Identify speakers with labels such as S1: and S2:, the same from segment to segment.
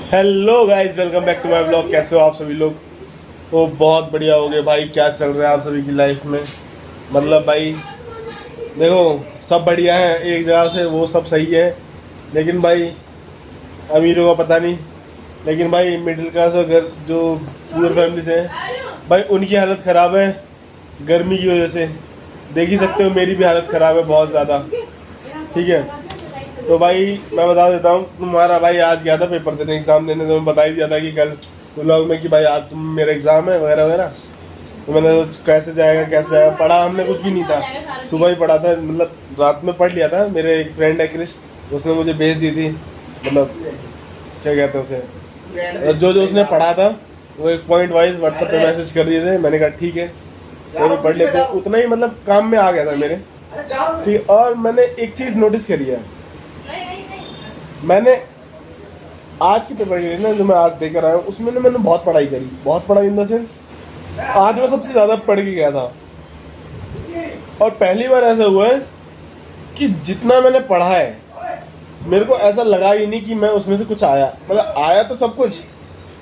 S1: Hello guys, welcome back to my blog. कैसे हो आप सभी लोग? तो बहुत बढ़िया हो गए भाई। क्या चल रहा है आप सभी की लाइफ में? मतलब भाई देखो, सब बढ़िया है एक जगह से, वो सब सही है। लेकिन भाई अमीरों का पता नहीं, लेकिन भाई मिडिल क्लास और जो पुअर फैमिली से हैं भाई, उनकी हालत ख़राब है गर्मी की वजह से। देख ही सकते हो, मेरी भी हालत ख़राब है बहुत ज़्यादा। ठीक है, तो भाई मैं बता देता हूँ, तुम्हारा भाई आज गया था पेपर देने, एग्ज़ाम देने। तो मैं बता ही दिया था कि कल ब्लॉग में कि भाई आज तुम मेरा एग्ज़ाम है वगैरह वगैरह। तो मैंने कैसे जाएगा कैसे जाएगा, पढ़ा हमने कुछ भी नहीं था। सुबह ही पढ़ा था, मतलब रात में पढ़ लिया था। मेरे एक फ्रेंड है क्रिश, उसने मुझे भेज दी थी, मतलब क्या कहते हैं उसे, जो जो उसने पढ़ा था वो एक पॉइंट वाइज व्हाट्सएप पे मैसेज कर दिए थे। मैंने कहा ठीक है, वो भी पढ़ लेते। उतना ही मतलब काम में आ गया था मेरे। ठीक, और मैंने एक चीज़ नोटिस करी है। मैंने आज के पेपर के लिए ना, जो मैं आज देकर आया हूँ, उसमें ना मैंने बहुत पढ़ाई करी। बहुत पढ़ाई इन द सेंस, आज मैं सबसे ज़्यादा पढ़ के गया था। और पहली बार ऐसा हुआ है कि जितना मैंने पढ़ा है, मेरे को ऐसा लगा ही नहीं कि मैं उसमें से कुछ आया। मतलब आया तो सब कुछ,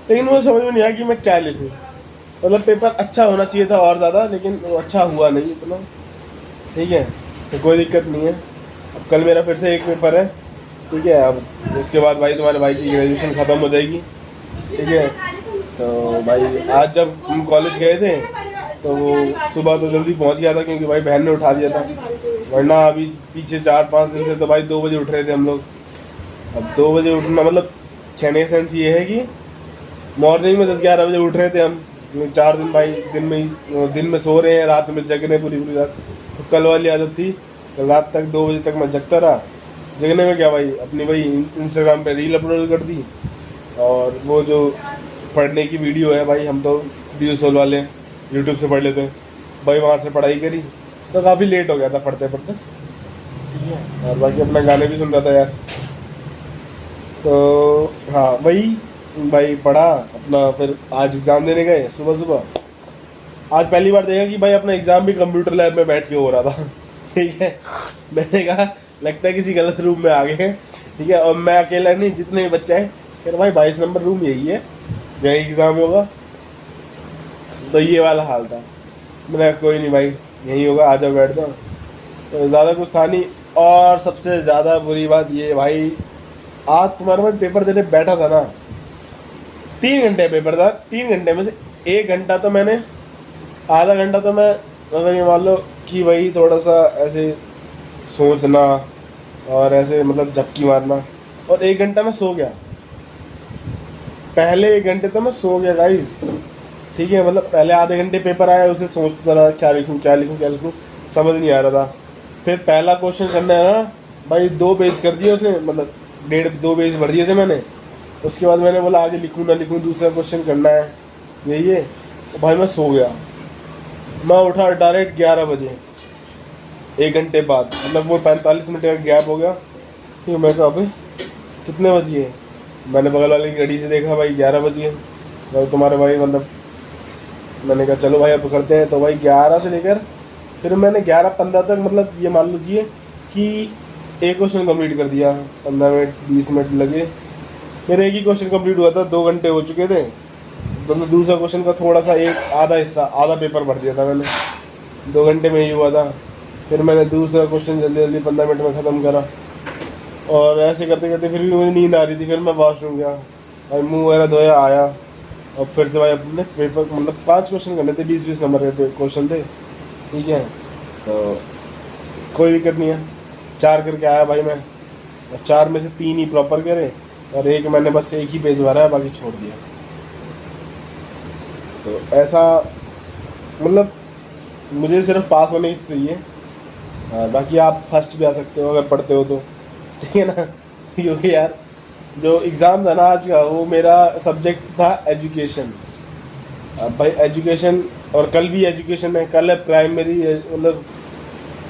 S1: लेकिन मुझे समझ में नहीं आया कि मैं क्या लिखूँ। मतलब पेपर अच्छा होना चाहिए था और ज़्यादा, लेकिन वो अच्छा हुआ नहीं इतना। ठीक है, तो कोई दिक्कत नहीं है। अब कल मेरा फिर से एक पेपर है। ठीक है, अब उसके बाद भाई तुम्हारे भाई की ग्रेजुएशन ख़त्म हो जाएगी। ठीक है, तो भाई आज जब हम कॉलेज गए थे तो वो सुबह तो जल्दी पहुंच गया था, क्योंकि भाई बहन ने उठा दिया था। वरना अभी पीछे 4-5 दिन से तो भाई 2 बजे उठ रहे थे हम लोग। अब 2 बजे उठना मतलब कहने का सेंस ये है कि मॉर्निंग में 10-11 बजे उठ रहे थे हम। 4 दिन भाई दिन में सो रहे हैं, रात में जग रहे पूरी पूरी रात। तो कल वाली आदत थी, कल रात तक 2 बजे तक मैं जगता रहा। जगने में क्या भाई, अपनी वही इंस्टाग्राम पे रील अपलोड कर दी। और वो जो पढ़ने की वीडियो है भाई, हम तो वीडियो सोल वाले हैं, यूट्यूब से पढ़ लेते हैं भाई, वहाँ से पढ़ाई करी। तो काफ़ी लेट हो गया था पढ़ते पढ़ते। ठीक है, और बाकी अपना गाने भी सुन रहा था यार। तो हाँ वही भाई पढ़ा अपना, फिर आज एग्ज़ाम देने गए सुबह सुबह। आज पहली बार देखा कि भाई अपना एग्ज़ाम भी कंप्यूटर लैब में बैठ के हो रहा था। ठीक है, मैंने कहा लगता है किसी गलत रूम में आ गए हैं। ठीक है, और मैं अकेला नहीं, जितने भी बच्चे हैं कह रहे भाई 22 नंबर रूम यही है, यही एग्ज़ाम होगा। तो ये वाला हाल था। मैंने कहा कोई नहीं भाई, यही होगा, आ जाओ बैठ जाओ। तो ज़्यादा कुछ था नहीं। और सबसे ज़्यादा बुरी बात ये भाई, आज तुम्हारे में पेपर देने बैठा था ना, 3 घंटे पेपर था। 3 घंटे में से 1 घंटा तो मैंने, आधा घंटा तो मैं, मतलब ये मान लो कि भाई थोड़ा सा ऐसे सोचना और ऐसे मतलब झपकी मारना। और 1 घंटा मैं सो गया। पहले 1 घंटे तो मैं सो गया गाइस। ठीक है, मतलब पहले आधे घंटे पेपर आया, उसे सोचता रहा क्या लिखूँ क्या लिखूँ क्या लिखूँ, समझ नहीं आ रहा था। फिर पहला क्वेश्चन करना है ना भाई, 2 पेज कर दिए उसने, मतलब 1.5-2 पेज भर दिए थे मैंने। उसके बाद मैंने बोला आगे लिखूँ ना लिखूँ, दूसरा क्वेश्चन करना है यही है। तो भाई मैं सो गया। मैं उठा डायरेक्ट 11 बजे, 1 घंटे बाद, मतलब वो 45 मिनट का गैप हो गया। फिर मैं कहा अभी कितने बज गए? मैंने बगल वाली घड़ी से देखा भाई 11 बज गए। भाई तुम्हारे भाई मतलब, मैंने कहा चलो भाई अब करते हैं। तो भाई 11 से लेकर फिर मैंने 11:15 तक, मतलब ये मान लीजिए कि एक क्वेश्चन कंप्लीट कर दिया। 15 मिनट 20 मिनट लगे, मेरा एक ही क्वेश्चन कंप्लीट हुआ था। 2 घंटे हो चुके थे। मतलब दूसरा क्वेश्चन का थोड़ा सा एक आधा हिस्सा, आधा पेपर भर दिया था मैंने, 2 घंटे में ही हुआ था। फिर मैंने दूसरा क्वेश्चन जल्दी जल्दी 15 मिनट में ख़त्म करा। और ऐसे करते करते फिर भी मुझे नींद आ रही थी। फिर मैं वॉशरूम गया और मुंह वगैरह धोया, आया और फिर से भाई अपने पेपर, मतलब 5 क्वेश्चन करने थे, 20-20 नंबर के क्वेश्चन थे। ठीक है, तो कोई दिक्कत नहीं है। 4 करके आया भाई मैं, और 4 में से 3 ही प्रॉपर करे, और एक मैंने बस एक ही पेज भरा है, बाकी छोड़ दिया। तो ऐसा मतलब मुझे सिर्फ पास होने ही चाहिए, और बाकी आप फर्स्ट भी आ सकते हो अगर पढ़ते हो तो। ठीक है ना, क्योंकि यार जो एग्ज़ाम था ना आज का, वो मेरा सब्जेक्ट था एजुकेशन। अब भाई एजुकेशन, और कल भी एजुकेशन है। कल है प्राइमरी, मतलब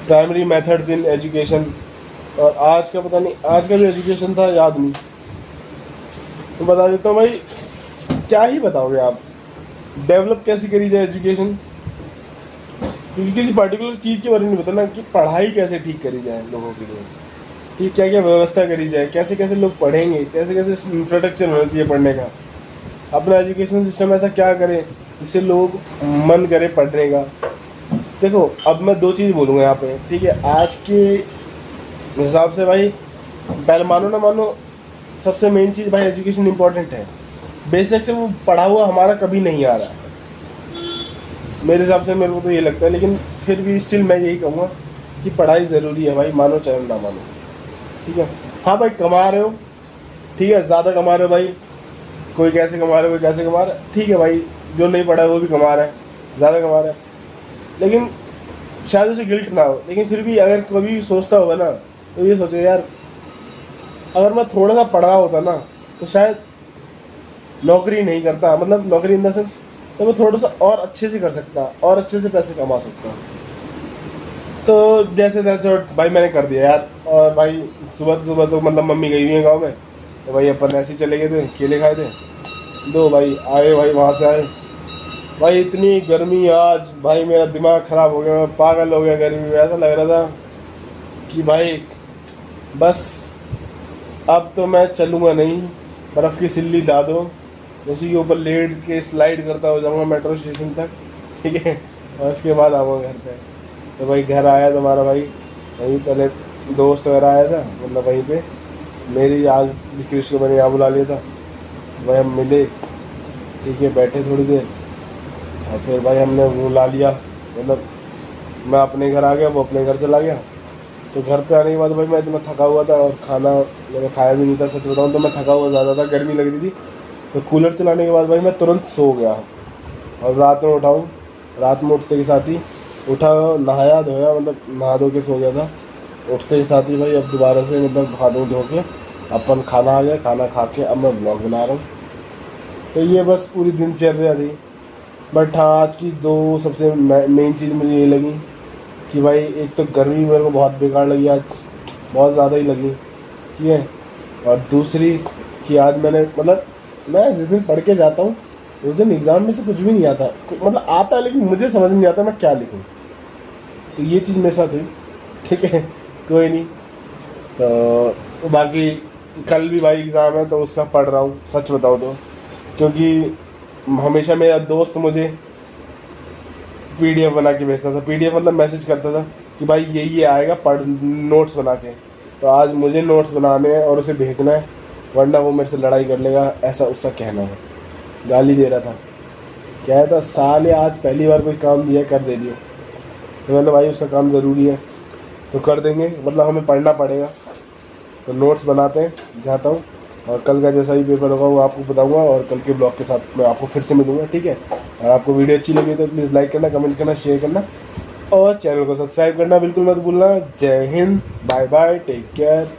S1: प्राइमरी मेथड्स इन एजुकेशन। और आज का पता नहीं, आज का भी एजुकेशन था, याद नहीं। तो बता देता हूँ भाई, क्या ही बताओगे आप, डेवलप कैसे करी जाए एजुकेशन, क्योंकि किसी पर्टिकुलर चीज़ के बारे में नहीं पता ना, कि पढ़ाई कैसे ठीक करी जाए लोगों के लिए। कि क्या क्या व्यवस्था करी जाए, कैसे कैसे लोग पढ़ेंगे, कैसे कैसे इंफ्रास्ट्रक्चर होना चाहिए पढ़ने का, अपना एजुकेशन सिस्टम ऐसा क्या करे जिससे लोग मन करे पढ़ने का। देखो अब मैं दो चीज़ बोलूँगा यहाँ पे, ठीक है। आज के हिसाब से भाई, पहले मानो ना मानो, सबसे मेन चीज़ भाई एजुकेशन इंपॉर्टेंट है। बेसिक से वो पढ़ा हुआ हमारा कभी नहीं आ रहा है मेरे हिसाब से, मेरे को तो ये लगता है। लेकिन फिर भी स्टिल मैं यही कहूँगा कि पढ़ाई ज़रूरी है भाई, मानो चाहे ना मानो, ठीक है। हाँ भाई कमा रहे हो, ठीक है, ज़्यादा कमा रहे हो भाई, कोई कैसे कमा रहा है, कोई कैसे कमा रहा है, ठीक है भाई, जो नहीं पढ़ा है वो भी कमा रहा है, ज़्यादा कमा रहा है, लेकिन शायद उसे गिल्ट ना हो। लेकिन फिर भी अगर कभी सोचता होगा ना, तो ये सोचे यार, अगर मैं थोड़ा सा पढ़ा होता ना तो शायद नौकरी नहीं करता, मतलब नौकरी इन द सेंस, तो मैं थोड़ा सा और अच्छे से कर सकता, और अच्छे से पैसे कमा सकता। तो जैसे जैसे भाई मैंने कर दिया यार। और भाई सुबह तो मतलब मम्मी गई हुई है गाँव में, तो भाई अपन ऐसे ही चले गए थे, केले खाए थे। दो भाई आए, भाई वहाँ से आए, भाई इतनी गर्मी आज, भाई मेरा दिमाग ख़राब हो गया, मैं पागल हो गया गर्मी में। ऐसा लग रहा था कि भाई बस अब तो मैं चलूँगा नहीं, बर्फ़ की सिल्ली ला दो, उसी के ऊपर लेट के स्लाइड करता हो जाऊँगा मेट्रो स्टेशन तक, ठीक है, और उसके बाद आऊँगा घर पे। तो भाई घर आया तुम्हारा भाई, वहीं पहले दोस्त वगैरह आया था, मतलब वहीं पे मेरी आज कृष्ण को मैंने यहाँ बुला लिया था, भाई हम मिले, ठीक है, बैठे थोड़ी देर, और फिर भाई हमने वो ला लिया, मतलब मैं अपने घर आ गया, वो अपने घर चला गया। तो घर पे आने के बाद भाई मैं इतना थका हुआ था, और खाना मैंने खाया भी नहीं था, सच बताऊँ तो मैं थका हुआ ज़्यादा था, गर्मी लग रही थी। तो कूलर चलाने के बाद भाई मैं तुरंत सो गया, और रात में उठाऊँ, रात में उठते के साथ ही उठा, नहाया धोया, मतलब नहा धो के सो गया था। उठते के साथ ही भाई अब दोबारा से मतलब हाथ मुँह धो के अपन खाना आ गया, खाना खा के अब मैं ब्लॉग बना रहा हूँ। तो ये बस पूरी दिनचर्या थी। बट हाँ, आज की दो सबसे मेन चीज़ मुझे ये लगी कि भाई एक तो गर्मी मेरे को बहुत बेकार लगी आज, बहुत ज़्यादा ही लगी, ठीक है। और दूसरी कि आज मैंने मतलब मैं जिस दिन पढ़ के जाता हूँ उस दिन एग्ज़ाम में से कुछ भी नहीं आता, मतलब आता है लेकिन मुझे समझ नहीं आता मैं क्या लिखूँ। तो ये चीज़ मेरे साथ हुई, ठीक है, कोई नहीं। तो बाकी कल भी भाई एग्ज़ाम है तो उसका पढ़ रहा हूँ, सच बताओ तो, क्योंकि हमेशा मेरा दोस्त मुझे पीडीएफ बना के भेजता था, पीडीएफ मतलब मैसेज करता था कि भाई ये आएगा, पढ़ नोट्स बना के। तो आज मुझे नोट्स बनाने हैं और उसे भेजना है, वरना वो मेरे से लड़ाई कर लेगा, ऐसा उसका कहना है। गाली दे रहा था, कह रहा था साले आज पहली बार कोई काम दिया कर दे दियो। तो मैंने भाई उसका काम ज़रूरी है तो कर देंगे, मतलब हमें पढ़ना पड़ेगा। तो नोट्स बनाते हैं, जाता हूँ, और कल का जैसा ही पेपर होगा वो आपको बताऊंगा, और कल के ब्लॉग के साथ मैं आपको फिर से मिलूँगा, ठीक है। और आपको वीडियो अच्छी लगी तो प्लीज़ लाइक करना, कमेंट करना, शेयर करना, और चैनल को सब्सक्राइब करना बिल्कुल मत भूलना। जय हिंद, बाय बाय, टेक केयर।